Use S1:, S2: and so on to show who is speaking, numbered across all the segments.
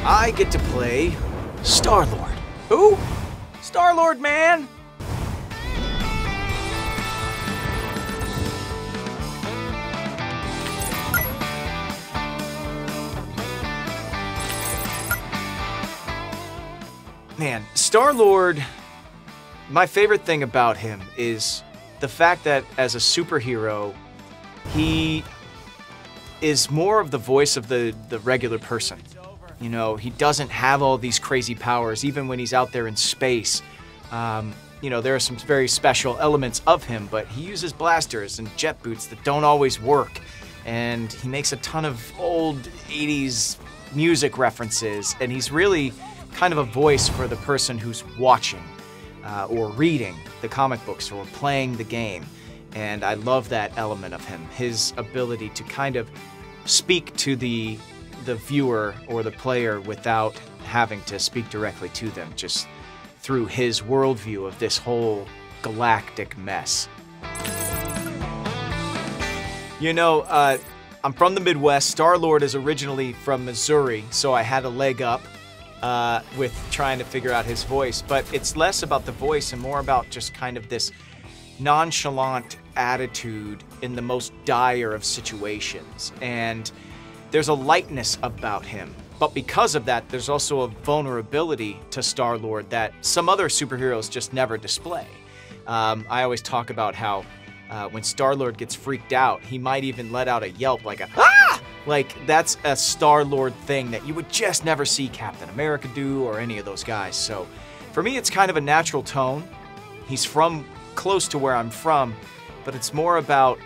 S1: I get to play Star-Lord. Who? Star-Lord, man! Man, Star-Lord, my favorite thing about him is the fact that as a superhero, he is more of the voice of the regular person. You know, he doesn't have all these crazy powers, even when he's out there in space. You know, there are some very special elements of him, but he uses blasters and jet boots that don't always work. And he makes a ton of old 80s music references, and he's really kind of a voice for the person who's watching or reading the comic books or playing the game. And I love that element of him, his ability to kind of speak to the viewer or the player without having to speak directly to them, just through his worldview of this whole galactic mess. You know, I'm from the Midwest. Star-Lord is originally from Missouri, so I had a leg up with trying to figure out his voice, but it's less about the voice and more about just kind of this nonchalant attitude in the most dire of situations. And there's a lightness about him, but because of that, there's also a vulnerability to Star-Lord that some other superheroes just never display. I always talk about how when Star-Lord gets freaked out, he might even let out a yelp like a "Ah!" Like, that's a Star-Lord thing that you would just never see Captain America do or any of those guys. So for me, it's kind of a natural tone. He's from close to where I'm from, but it's more about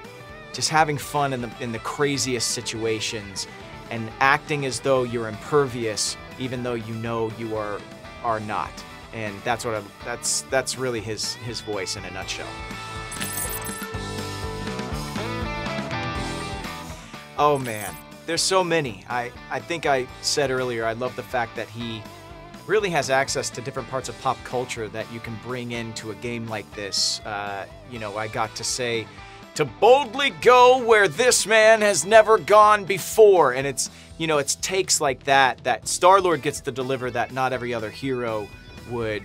S1: just having fun in the craziest situations and acting as though you're impervious, even though you know you are not. And that's what that's really his voice in a nutshell. Oh man, there's so many. I think I said earlier, I love the fact that he really has access to different parts of pop culture that you can bring into a game like this. You know, I got to say, to boldly go where this man has never gone before. And it's, you know, it's takes like that Star-Lord gets to deliver that not every other hero would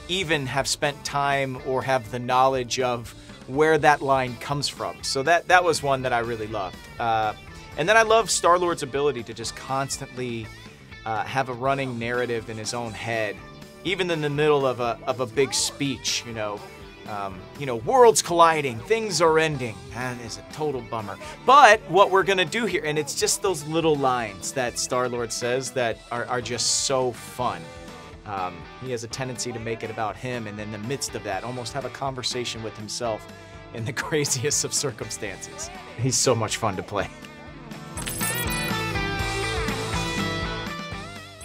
S1: even have spent time or have the knowledge of where that line comes from. So that was one that I really loved. And then I love Star-Lord's ability to just constantly have a running narrative in his own head, even in the middle of a big speech. You know, worlds colliding, things are ending. That is a total bummer. But what we're gonna do here, and it's just those little lines that Star-Lord says that are just so fun. He has a tendency to make it about him, and in the midst of that, almost have a conversation with himself in the craziest of circumstances. He's so much fun to play.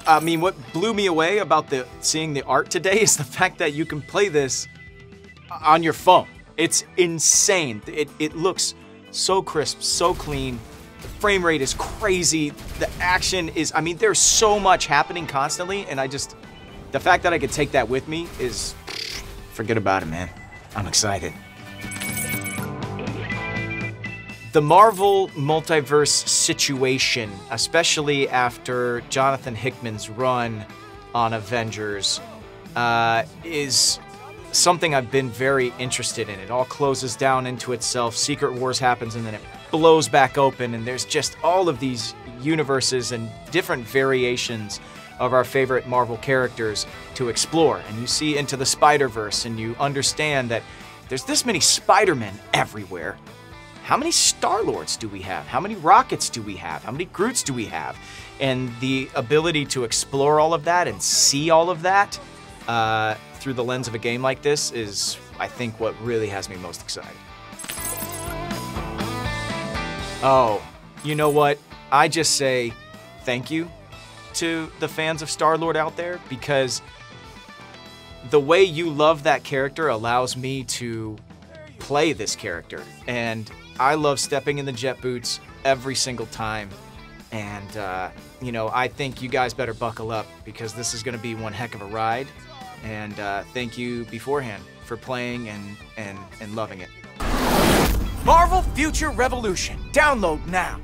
S1: I mean, what blew me away about seeing the art today is the fact that you can play this on your phone. It's insane. It looks so crisp, so clean. The frame rate is crazy. The action is, I mean, there's so much happening constantly, and the fact that I could take that with me is, forget about it, man. I'm excited. The Marvel multiverse situation, especially after Jonathan Hickman's run on Avengers, is something I've been very interested in. It all closes down into itself, Secret Wars happens, and then it blows back open, and there's just all of these universes and different variations of our favorite Marvel characters to explore. And you see into the Spider-Verse, and you understand that there's this many Spider-Men everywhere. How many Star-Lords do we have? How many Rockets do we have? How many Groots do we have? And the ability to explore all of that and see all of that through the lens of a game like this is, I think, what really has me most excited. Oh, you know what? I just say thank you to the fans of Star-Lord out there, because the way you love that character allows me to play this character. And I love stepping in the jet boots every single time. And, you know, I think you guys better buckle up, because this is going to be one heck of a ride. And thank you beforehand for playing and loving it. Marvel Future Revolution. Download now.